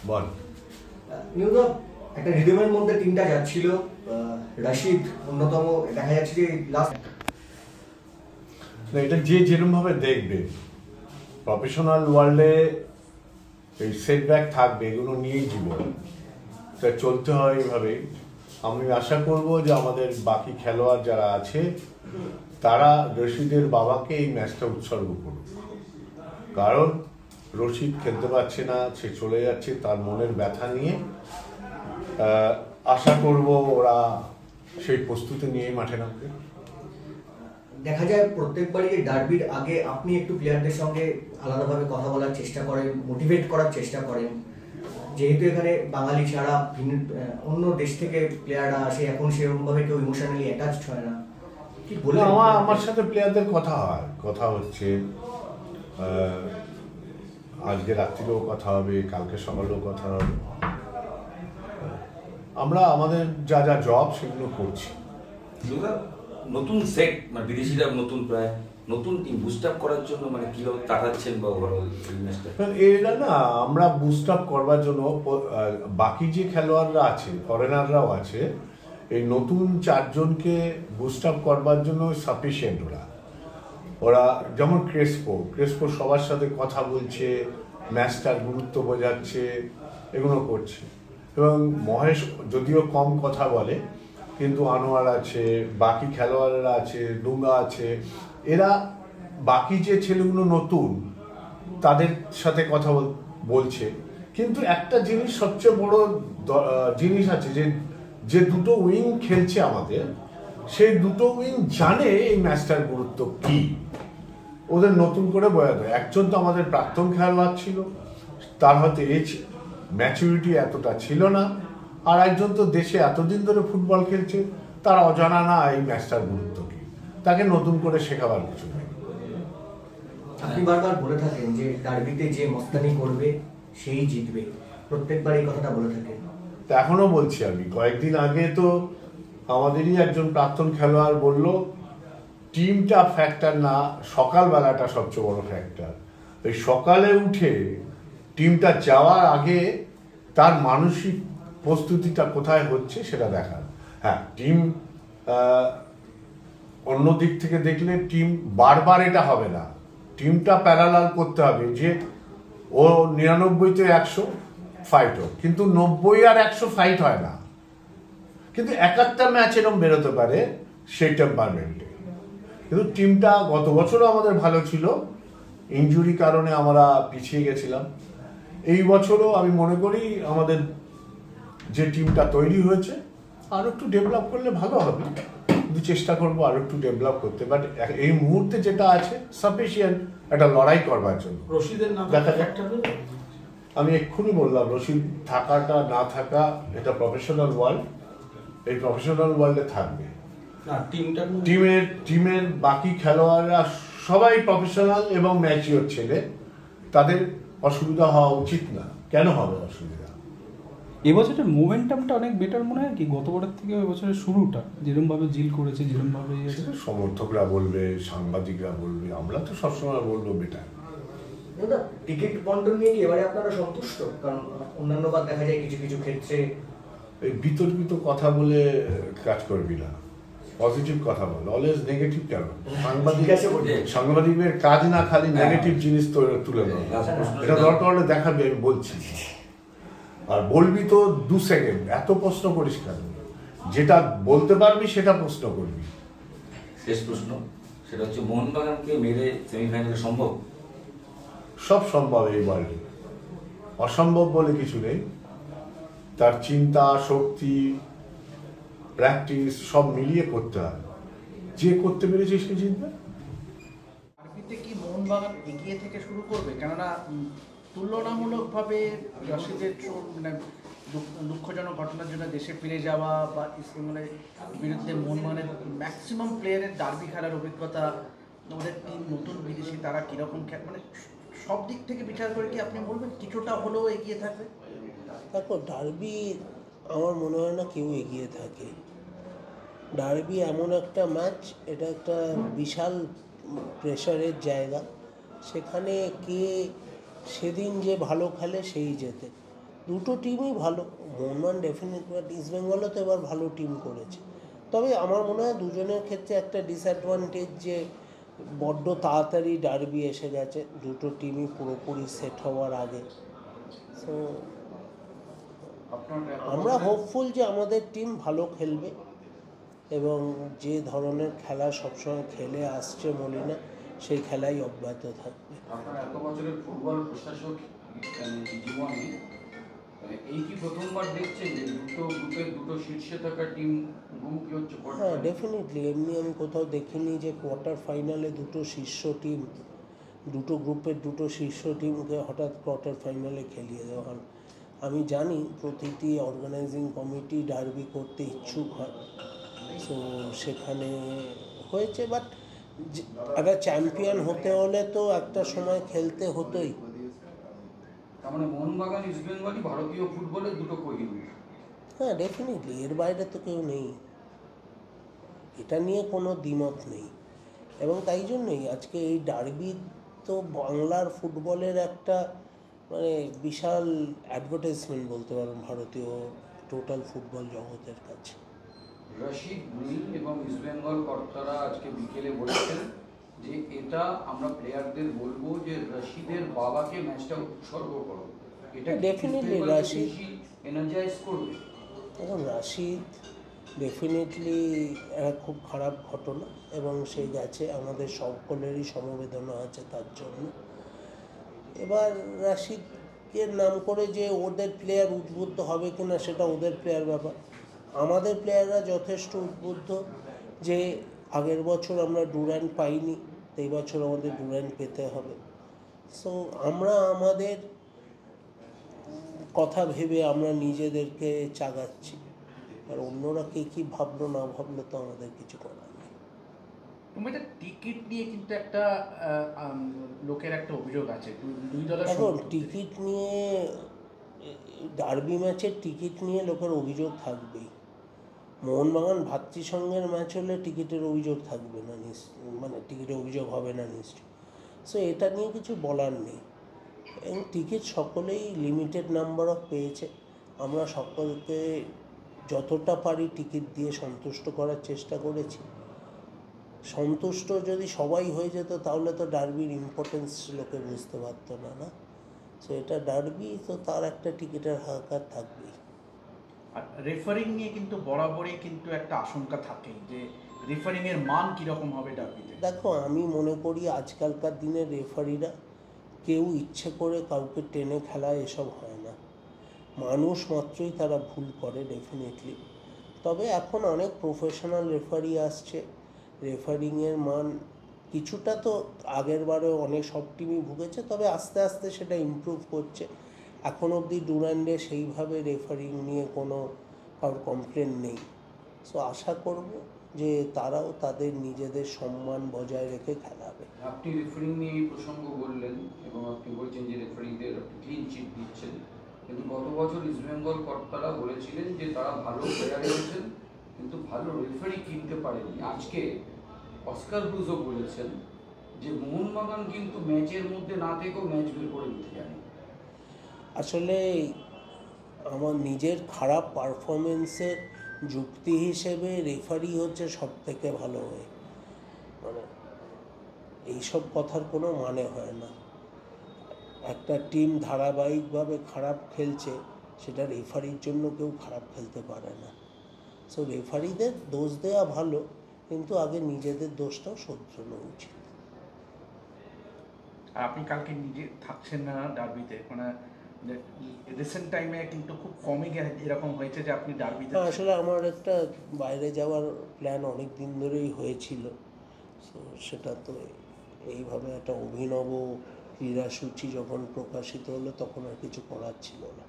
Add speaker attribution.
Speaker 1: বল।
Speaker 2: নিউদা, একটা রিদমের মধ্যে টিমটা যাচ্ছিল, রাশিদ অন্যতম, দেখা যাচ্ছে যে লাস্ট
Speaker 1: এটা যে যেরকম ভাবে দেখবে, প্রফেশনাল ওয়ার্ল্ডে এই সেটব্যাক থাকবে, এগুলো নিয়েই জীবন, তা চলতে হয় এইভাবে। আমি আশা করব যে আমাদের বাকি খেলোয়াড় যারা আছে তারা রশিদের বাবাকে এই ম্যাচটা উৎসর্গ করুক, কারণ রশিদ খেলতে পারছে না, সে চলে যাচ্ছে, তার মনের ব্যথা নিয়ে। আশা করব ওরা সেই প্রস্তুতি নিয়েই মাঠে নামবে।
Speaker 2: দেখা যায় প্রত্যেকবারই ডার্বির আগে আপনি একটু প্লেয়ারদের সঙ্গে আলাদাভাবে কথা বলার চেষ্টা করেন, মোটিভেট করার চেষ্টা করেন, যেহেতু এখানে বাঙালি ছাড়া অন্য দেশ থেকে প্লেয়াররা আসে, এখন সেরকমভাবে কেউ ইমোশনালি অ্যাটাচড হয় না। কি বলে
Speaker 1: আমার সাথে প্লেয়ারদের কথা হয়, কথা হচ্ছে, আজকে রাত্রিরেও কথা হবে, কালকে সকালেও কথা হবে। আমরা আমাদের যা যা জব সেগুলো করছি।
Speaker 3: নতুন সেট, মানে বিদেশিরা নতুন প্রায় নতুন টিম বুস্ট আপ করার জন্য মানে কিভাবে তাকাচ্ছেন বা ওভারঅল
Speaker 1: এটা না, আমরা বুস্ট আপ করবার জন্য বাকি যে খেলোয়াড়রা আছে, ফরেনাররাও আছে, এই নতুন 4 জনকে বুস্ট আপ করবার জন্য সাফিসিয়েন্ট। ওরা যেমন ক্রেসপো সবার সাথে কথা বলছে, ম্যাচটার গুরুত্ব বোঝাচ্ছে, এগুলো করছে। এবং মহেশ যদিও কম কথা বলে, কিন্তু আনোয়ার আছে, বাকি খেলোয়াড়রা আছে, ডুঙ্গা আছে, এরা বাকি যে ছেলেগুলো নতুন তাদের সাথে কথা বলছে। কিন্তু একটা জিনিস, সবচেয়ে বড় জিনিস আছে, যে দুটো উইং খেলছে আমাদের, সেই দুটো উইং জানে এই ম্যাচটার গুরুত্ব কি, ওদের নতুন করে বোঝাতে। একজন তো আমাদের প্রাক্তন খেলোয়াড় ছিল, তার হয়তো এজ ম্যাচুরিটি এতটা ছিল না, আর একজন তো দেশে এতদিন ধরে ফুটবল খেলছে, তার অজানা না এই ম্যাচটার গুরুত্ব কি, তাকে নতুন করে শেখাবার কিছু নেই।
Speaker 2: আপনি বারবার বলে থাকেন যে ডার্বিতে যে মস্তানি করবে সেই জিতবে, প্রত্যেকবার এই কথাটা বলে থাকেন।
Speaker 1: তা এখনো বলছি। আমি কয়েকদিন আগে তো আমাদেরই একজন প্রাক্তন খেলোয়াড় বলল, টিমটা ফ্যাক্টর না, সকালবেলাটা সবচেয়ে বড় ফ্যাক্টর। ওই সকালে উঠে টিমটা যাওয়ার আগে তার মানসিক প্রস্তুতিটা কোথায় হচ্ছে সেটা দেখার। হ্যাঁ, টিম অন্য দিক থেকে দেখলে টিম বারবার এটা হবে না, টিমটা প্যারালাল করতে হবে, যে ও 99-তে 100 ফাইট হোক, কিন্তু 90 আর 100 ফাইট হয় না। কিন্তু একটা ম্যাচ এরকম বেরোতে পারে সেই টেম্পারমেন্টে। কিন্তু টিমটা গত বছরও আমাদের ভালো ছিল, ইনজুরি কারণে আমরা পিছিয়ে গেছিলাম। এই বছরও আমি মনে করি আমাদের যে টিমটা তৈরি হয়েছে আরো একটু ডেভেলপ করলে ভালো হবে, কিন্তু চেষ্টা করবো আরো একটু ডেভেলপ করতে। বাট এই মুহূর্তে যেটা আছে সাফিসিয়েন্ট একটা লড়াই করবার জন্য।
Speaker 4: রশিদের নাম
Speaker 1: দেখা যাক। আমি এক্ষুনি বললাম, রশিদ থাকাটা না থাকা এটা প্রফেশনাল ওয়ার্ল্ড, এই প্রফেশনাল ওয়ার্ল্ডে থাকবে। টিমের বাকি খেলোয়াড়রা সবাই প্রফেশনাল এবং ম্যাচিওর ছেলে, তাদের অসুবিধা হওয়া উচিত না। কেন হবে অসুবিধা?
Speaker 5: এবছরের মোমেন্টামটা অনেক বেটার মনে হয় কি গতবারের থেকে? এবছরের শুরুটা যেরকম ভাবে জিল করেছে, যেরকম ভাবে
Speaker 1: সমর্থকরা বলবে, সাংবাদিকরা বলবে, আমরা তো সবসময় বলবো বেটার।
Speaker 2: টিকিট বন্টন নিয়ে কি এবারে আপনারা সন্তুষ্ট? কারণ অন্যান্যবার দেখা যায় কিছু কিছু ক্ষেত্রে
Speaker 1: এই বিতর্কিত কথা বলে কাজ করবি না, পজিটিভ কথা বল। অলওয়েজ নেগেটিভ কেন? সাংবাদিকের কাজ না খালি নেগেটিভ জিনিস তুলে নেওয়া, এটা দরকার হলে দেখাবি, আমি বলছি। আর বলবি তো 2 সেকেন্ড, এত প্রশ্ন করিস কেন? যেটা বলতে পারবি সেটা প্রশ্ন করবি।
Speaker 3: শেষ প্রশ্ন, সেটা হচ্ছে মোহনবাগানকে মেরে সেমিফাইনালে সম্ভব?
Speaker 1: সব সম্ভব এই ওয়ার্ল্ডে, অসম্ভব বলে কিছু নেই। তার চিন্তা শক্তি, প্র্যাকটিস সব মিলিয়ে করতে হবে, যে করতে পেরেছে সে জিতবে।
Speaker 4: ডার্বিতে কি মোহনবাগান এগিয়ে থেকে শুরু করবে? কেননা তুলনামূলকভাবে রশিদের মানে দুঃখজনক ঘটনার জন্য দেশে ফিরে যাওয়া বা ইস্টবেঙ্গলের বিরুদ্ধে মোহনবাগানের ম্যাক্সিমাম প্লেয়ারের ডার্বি খেলার অভিজ্ঞতা, ওদের টিম নতুন বিদেশি, তারা কীরকম মানে সব দিক থেকে বিচার করে কি আপনি বলবেন কিছুটা হলেও এগিয়ে থাকবে?
Speaker 6: দেখো, ডার্বি আমার মনে হয় না কেউ এগিয়ে থাকে। ডার্বি এমন একটা ম্যাচ, এটা একটা বিশাল প্রেশারের জায়গা, সেখানে কে সেদিন যে ভালো খেলে সেই জেতে। দুটো টিমই ভালো। মোহনবাগান ডেফিনেট, বাট ইস্টবেঙ্গলও তো এবার ভালো টিম করেছে। তবে আমার মনে হয় দুজনের ক্ষেত্রে একটা ডিসঅ্যাডভান্টেজ যে বড্ড তাড়াতাড়ি ডার্বি এসে গেছে, দুটো টিমই পুরোপুরি সেট হওয়ার আগে। সো আমরা হোপফুল যে আমাদের টিম ভালো খেলবে এবং যে ধরনের খেলা সবসময় খেলে আসছে মলিনা, সেই খেলাই অব্যাহত থাকবে।
Speaker 7: আপনার এত বছরের ফুটবল প্রশাসক জীবনে এই কি প্রথমবার দেখছেন যে দুটো গ্রুপের দুটো শীর্ষে থাকা টিম মুখোমুখি হচ্ছে?
Speaker 6: হ্যাঁ, ডেফিনেটলি। এমনি আমি কোথাও দেখিনি যে কোয়ার্টার ফাইনালে দুটো শীর্ষ টিম, দুটো গ্রুপের দুটো শীর্ষ টিমকে হঠাৎ কোয়ার্টার ফাইনালে খেলিয়ে দেওয়া হল। আমি জানি প্রতিটি অর্গানাইজিং কমিটি ডার্বি করতে ইচ্ছুক হয়, সো সেখানে হয়েছে। বাট একটা চ্যাম্পিয়ন হতে হলে তো একটা সময় খেলতে হতোই।
Speaker 7: তার মানে মোহনবাগান ইস্টবেঙ্গলই ভারতীয় ফুটবলের দুটো কোহিনূর।
Speaker 6: হ্যাঁ, ডেফিনেটলি। এর বাইরে তো কেউ নেই, এটা নিয়ে কোনো দ্বিমত নেই। এবং তাই জন্যই আজকে এই ডার্বি তো বাংলার ফুটবলের একটা মানে বিশাল অ্যাডভার্টাইজমেন্ট বলতে পারেন ভারতীয় টোটাল ফুটবল জগতের কাছে।
Speaker 7: রশিদ নীল এবং ইস্টবেঙ্গল কর্তারা আজকে বিকেলে বলেছেন যে এটা আমরা প্লেয়ারদের বলবো যে রশিদের বাবাকে ম্যাচটা উৎসর্গ করো। এটা
Speaker 6: Definitely, রশিদ
Speaker 7: এনার্জাইজ করবে।
Speaker 6: এখন রাশিদ ডেফিনেটলি একটা খুব খারাপ ঘটনা এবং সে গেছে, আমাদের সকলেরই সমবেদনা আছে তার জন্য। এবার রাশিদকে নাম করে যে ওদের প্লেয়ার উদ্বুদ্ধ হবে কিনা সেটা ওদের প্লেয়ার ব্যাপার। আমাদের প্লেয়াররা যথেষ্ট উদ্বুদ্ধ যে আগের বছর আমরা ডুরান্ট পাইনি, এই বছর আমাদের ডুরান্ট পেতে হবে। সো আমরা আমাদের কথা ভেবে আমরা নিজেদেরকে চাগাচ্ছি, আর অন্যরা কে কী ভাবলো না ভাবলো তো আমাদের কিছু করার নেই।
Speaker 4: তোমাদের টিকিট নিয়ে কিন্তু একটা লোকের একটা অভিযোগ আছে, দুই দলের
Speaker 6: এখন টিকিট নিয়ে, ডার্বি ম্যাচের টিকিট নিয়ে লোকের অভিযোগ থাকবেই। মোহনবাগান ভাতৃসংঘের ম্যাচ হলে টিকিটের অভিযোগ থাকবে না, মানে টিকিটের অভিযোগ হবে না নিশ্চয়ই। সো এটা নিয়ে কিছু বলার নেই। এবং টিকিট সকলেই লিমিটেড নাম্বার অফ পেয়েছে। আমরা সকলকে যতটা পারি টিকিট দিয়ে সন্তুষ্ট করার চেষ্টা করেছি। সন্তুষ্ট যদি সবাই হয়ে যেত তাহলে তো ডার্বির ইম্পর্টেন্স লোকে বুঝতে পারতো না, না? সো এটা ডার্বি, তো তার একটা টিকিটের হাহাকার থাকবেই।
Speaker 4: আর রেফারিং নিয়ে কিন্তু বরাবরই কিন্তু একটা আশঙ্কা থাকে যে রেফারিংয়ের মান কীরকম হবে ডার্বিতে।
Speaker 6: দেখো, আমি মনে করি আজকালকার দিনের রেফারিরা কেউ ইচ্ছে করে কাউকে টেনে খেলা এসব হয় না। মানুষ মাত্রই তারা ভুল করে ডেফিনেটলি। তবে এখন অনেক প্রফেশনাল রেফারি আসছে, রেফারিংয়ের মান কিছুটা তো আগের বারেও অনেক সব টিমই ভুগেছে, তবে আস্তে আস্তে সেটা ইমপ্রুভ করছে। এখন অবধি ডুরান্ডে সেইভাবে রেফারিং নিয়ে কোনো কারোর কমপ্লেন নেই। সো আশা করব যে তারাও তাদের নিজেদের সম্মান বজায় রেখে খেলাবে।
Speaker 7: আপনি রেফারিং নিয়ে এই প্রসঙ্গ বললেন এবং আপনি বলছেন যে রেফারিদের ক্লিন চিট দিচ্ছেন, কিন্তু গত বছর ইস্টবেঙ্গল কর্তারা বলেছিলেন যে তারা ভালো প্লেয়ার এনেছেন কিন্তু ভালো রেফারি কিনতে পারেনি। আজকে অস্কার ব্রুজও বলেছেন যে মোহনবাগান কিন্তু ম্যাচের মধ্যে না থেকেও ম্যাচ বের করে দিতে জানে।
Speaker 6: আসলে আমার নিজের খারাপ পারফরমেন্সের যুক্তি হিসেবে রেফারি হচ্ছে সব থেকে ভালো হয়ে, মানে এইসব কথার কোনো মানে হয় না। একটা টিম ধারাবাহিকভাবে খারাপ খেলছে, সেটা রেফারির জন্য কেউ খারাপ খেলতে পারে না। সো রেফারিদের দোষ দেওয়া ভালো, কিন্তু আগে নিজেদের দোষটাও শোধরানো উচিত।
Speaker 4: আর আপনি কালকে নিজে থাকছেন না ডার্বিতে, মানে রিসেন্ট টাইমে কিন্তু খুব কমই এরকম হয়েছে যে আপনি ডার্বিতে।
Speaker 6: আসলে আমার একটা বাইরে যাওয়ার প্ল্যান অনেক দিন ধরেই হয়েছিল, সো সেটা তো এইভাবে একটা অভিনব ক্রীড়াসূচি যখন প্রকাশিত হলো তখন আর কিছু করার ছিল না।